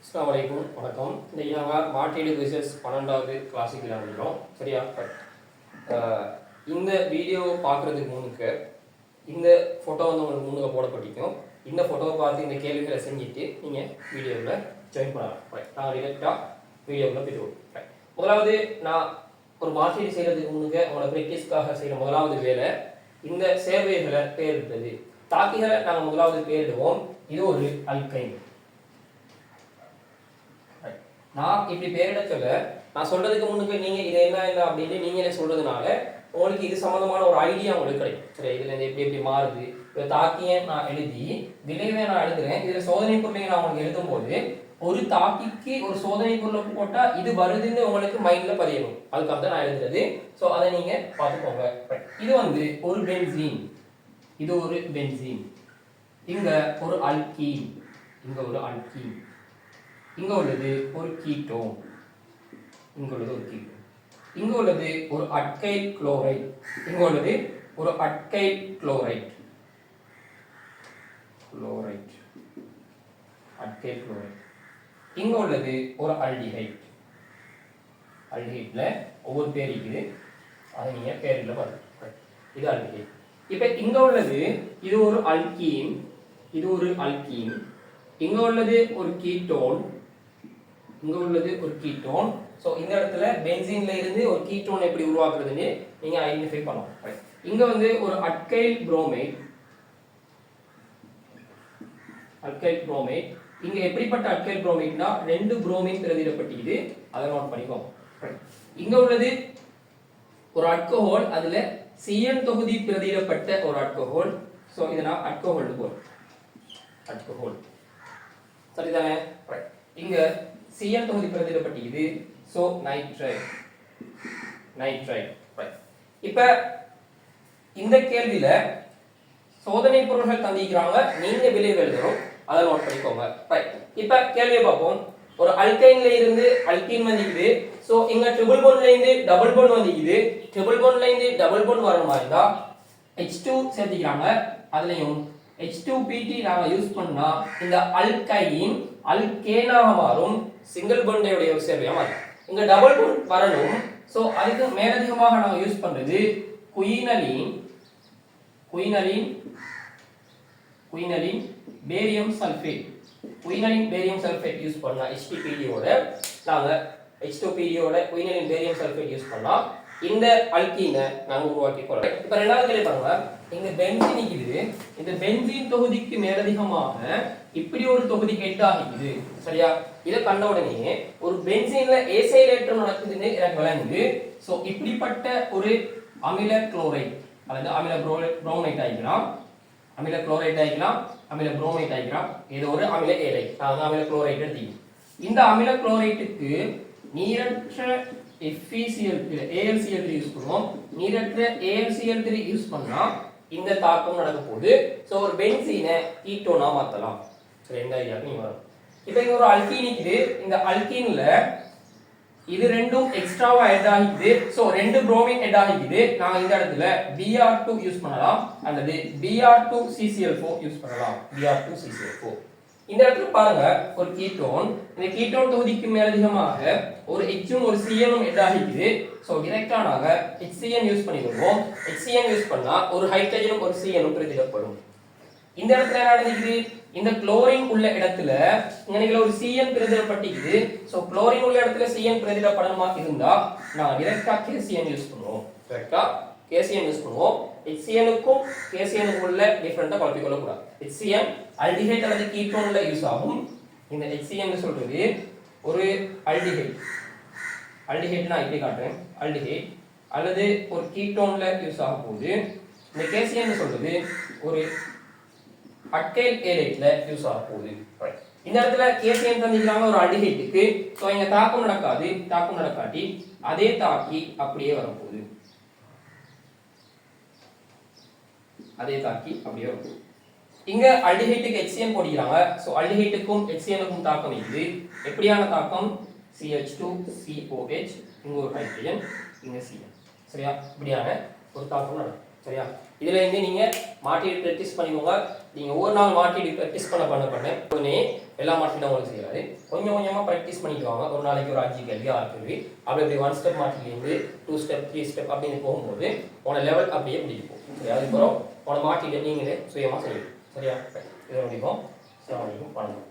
அஸ்ஸலாமு அலைக்கும் வணக்கம். இன்றைக்கி நாங்கள் மாற்றீடு விசஸ் 12வது கிளாஸுக்கு ஆரம்பிக்கிறோம். சரியா? இந்த வீடியோவை பார்க்குறதுக்கு முன்னுக்கு இந்த ஃபோட்டோ வந்து உங்களுக்கு முன்னுக்கு போடப்பட்டிருக்கும். இந்த ஃபோட்டோவை பார்த்து இந்த கேள்விகளை செஞ்சுட்டு நீங்கள் வீடியோவில் ஜாயின் பண்ணலாம். நாங்கள் டிரெக்டாக வீடியோவில் போய்டுவோம். முதலாவது நான் ஒரு மாற்றீடு செய்கிறதுக்கு முன்னுக்கு உங்களோட ப்ராக்டிஸ்க்காக செய்கிற முதலாவது வேலை இந்த சேர்வைகளை பெயரிடுறது. தாக்கிகளை நாங்கள் முதலாவது பெயரிடுவோம். இது ஒரு அல்கைன். நான் இப்படி பேரிட சொல்ல நான் சொல்றதுக்கு முன்னுக்கு நீங்க இது என்ன அப்படின்னு நீங்களே சொல்றதுனால உங்களுக்கு இது சம்பந்தமான ஒரு ஐடியா உங்களுக்கு கிடைக்கும். சரி, இதுல இருந்து எப்படி எப்படி மாறுது, தாக்கிய நான் எழுதி விளைவை நான் எழுதுறேன். இதுல சோதனை பொருளை நான் உங்களுக்கு எழுதும் போது ஒரு தாக்கிக்கு ஒரு சோதனை பொருளை போட்டா இது வருதுன்னு உங்களுக்கு மைண்ட்ல பதியணும். அதுக்காக தான் நான் எழுதுறது. ஸோ அதை நீங்க பார்த்துக்கோங்க. இது வந்து ஒரு பென்சீன், இது ஒரு பென்சீன், இங்க ஒரு அல்கீன், இங்க ஒரு அல்கீன், இங்க உள்ளது ஒரு கீட்டோன், இங்க உள்ளது ஒரு கீட்டோன், இங்க உள்ளது ஒரு அட்கைல் குளோரைட், இங்க உள்ளது ஒரு அட்கைல் குளோரைட், குளோரைட், அட்கைல் குளோரைட், இங்க உள்ளது ஒரு அல்டிஹைட். அல்டிஹைட்ல ஒவ்வொரு பேர் இருக்குது, அதை நீங்க பேர்ல பாருங்க. இது அல்டிஹைட். இப்ப இங்க உள்ளது இது ஒரு அல்கீன், இது ஒரு அல்கீன், இங்க உள்ளது ஒரு கீட்டோன், இங்க உள்ளது ஒரு கீட்டோன். சோ இந்த இடத்துல பென்சீன்ல இருந்து ஒரு கீட்டோன் எப்படி உருவாக்குறதுன்னு நீங்க ஐடென்டிஃபை பண்ணணும். இங்க வந்து ஒரு அல்கைல் புரோமைட், அல்கைல் புரோமைட். இங்க எப்படிப்பட்ட அல்கைல் புரோமைட்னா ரெண்டு புரோமின் பிரதியிடப்பட்டிருக்குது, அதை நோட் பண்ணிக்கோங்க. இங்க உள்ளது ஒரு ஆல்கஹால், அதுல CN தொகுதி பிரதியிடப்பட்ட ஒரு ஆல்கஹால். சோ இத நான் ஆல்கஹால் போறேன், ஆல்கஹால். சரிதானே? இங்க CN தொகுதி பிரதியிடப்பட்டிருக்குது. So nitrite, nitrite. இப்ப இந்த கேள்வியில சோதனை பொருட்கள் தந்திக்கிறாங்க, நீங்க விளைவு எழுதணும், அதை நோட் பண்ணிக்கோங்க. இப்ப கேள்வியை பார்ப்போம். ஒரு அல்கைன்ல இருந்து அல்கீன் வந்திக்குது. சோ இங்க ட்ரிபிள் பாண்ட்ல இருந்து டபுள் பாண்ட் வந்திக்குது. ட்ரிபிள் பாண்ட்ல இருந்து டபுள் பாண்ட் வர மாதிரி தான் H2 சேர்த்திக்கிறாங்க. அதுலயும் H2PT நாம யூஸ் பண்ணா இந்த அல்கைன் அல்கேனாக மாறும், சிங்கிள் பாண்டோட சேர்வையா மாறும். இங்க டபுள் பாண்ட் வரணும். சோ அதுக்கு மேலதிகமாக நாம யூஸ் பண்றது quinoline, quinoline, quinoline barium sulphate. Quinoline barium sulphate use பண்ணா HTPD ஓட நாங்க H2PD ஓட குயினலின் பேரியம் சல்ஃபேட் யூஸ் பண்ணா இந்த அல்கீனை நாங்க உருவாக்கி கொள்ளலாம். இப்ப ரெண்டாவது கேள்வி பாருங்க. இங்க பென்சீன் இருக்குது. இந்த பென்சீன் தொகுதிக்கு மேலதிகமாக இப்படி ஒரு தொகுதி ஹெட் ஆகிக்குது. சரியா? இத கண்ட உடனே ஒரு பென்சீன்ல ஏசைலேட்டர் நடக்குதுன்னு எனக்கு விளங்குது. சோ இப்படிப்பட்ட ஒரு அமில குளோரைட் அல்லது அமில புரோமைட் ஆகிக்கலாம், அமில குளோரைட் ஆகிக்கலாம், அமில புரோமைட் ஆகிக்கலாம், ஏதோ ஒரு அமில ஏலைட். நாங்க அமில குளோரைட் எடுத்துக்கோம். இந்த அமில குளோரைட்டுக்கு நீரற்ற FeCl3 AlCl3 யூஸ் பண்ணுவோம். நீரற்ற AlCl3 யூஸ் பண்ணா இந்த தாக்கம் நடக்க போகுது. சோ ஒரு பென்சீனை கீட்டோனா மாத்தலாம். சரி, இந்த ஐடியாக்கு நீங்க வரும். இப்போ இங்க ஒரு அல்கீன் இருக்குது. இந்த அல்கீன்ல இது ரெண்டும் எக்ஸ்ட்ராவா ஆட் ஆகிக்குது. சோ ரெண்டு புரோமின் ஆட் ஆகிக்குது. நாங்க இந்த இடத்துல Br2 யூஸ் பண்ணலாம் அல்லது Br2CCl4 யூஸ் பண்ணலாம். Br2CCl4. இந்த இடத்துல பாருங்க ஒரு கீட்டோன், இந்த கீட்டோன் தொகுதிக்கு மேலதிகமாக ஒரு H-ம் ஒரு CN-ம் ஆட் ஆகிக்குது. சோ டைரக்டா நாங்க HCN யூஸ் பண்ணிடுவோம். HCN யூஸ் பண்ணா ஒரு ஹைட்ரஜனும் ஒரு CN-ம் பிரதியிடப்படும். இந்த இடத்துல என்ன நடக்குது? இந்த குளோரின் உள்ள இடத்துல இங்க ஒரு CN பிரதியிடப்பட்டிருக்குது. சோ குளோரின் உள்ள இடத்துல CN பிரதியிடப்படணுமா இருந்தா நான் டைரக்டா KCN யூஸ் பண்ணுவோம். டைரக்டா KCN யூஸ் பண்ணுவோம். HCN-க்கும் KCN-க்கும் உள்ள டிஃபரண்டா குழப்பிக் கொள்ள கூடாது. HCN அல்டிஹைட் அல்லது கீட்டோன்ல யூஸ் ஆகும். இந்த HCN சொல்றது ஒரு அல்டிஹைட், அல்டிஹைட்னா இப்படி காட்டுறேன், அல்டிஹைட் அல்லது ஒரு கீட்டோன்ல யூஸ் ஆக போகுது. இந்த KCN சொல்றது ஒரு அட்கைல் ஏலைட்ல யூஸ் ஆக போகுது. இந்த இடத்துல KCN தந்திக்கிறாங்க ஒரு அல்டிஹைட்டுக்கு. சோ இங்க தாக்கம் நடக்காது, தாக்கம் நடக்காட்டி அதே தாக்கி அப்படியே வரப்போகுது, அதே தாக்கி அப்படியே வரும். இங்க அல்டிஹைட்டுக்கு HCN போடுறாங்க. சோ அல்டிஹைட்டுக்கும் HCN-க்கும் தாக்கம் இருக்குது. எப்படியான தாக்கம்? CH2COH, இங்க ஒரு ஹைட்ரஜன், இங்க CN. சரியா? இப்படியான ஒரு தாக்கம் நடக்கும். சரியா? இதுல இருந்து நீங்க மாட்டி ப்ராக்டிஸ் பண்ணிக்கோங்க. நீங்க ஒரு நாள் மாட்டி ப்ராக்டிஸ் பண்ண உடனே எல்லா மாட்டிலும் உங்களுக்கு செய்யறாரு. கொஞ்சம் கொஞ்சமா ப்ராக்டிஸ் பண்ணிட்டு வாங்க. ஒரு நாளைக்கு ஒரு 5 கேள்வி 6 கேள்வி அப்படி 1 ஸ்டெப் மாட்டிலேருந்து 2 ஸ்டெப் 3 ஸ்டெப் அப்படின்னு போகும்போது உங்களோட லெவல் அப்படியே முடிக்கும். சரி, அதுக்கப்புறம் உங்களோட மாட்டில நீங்களே சுயமா செய்யணும். சரியா? இதை முடிப்போம். பண்ணணும்.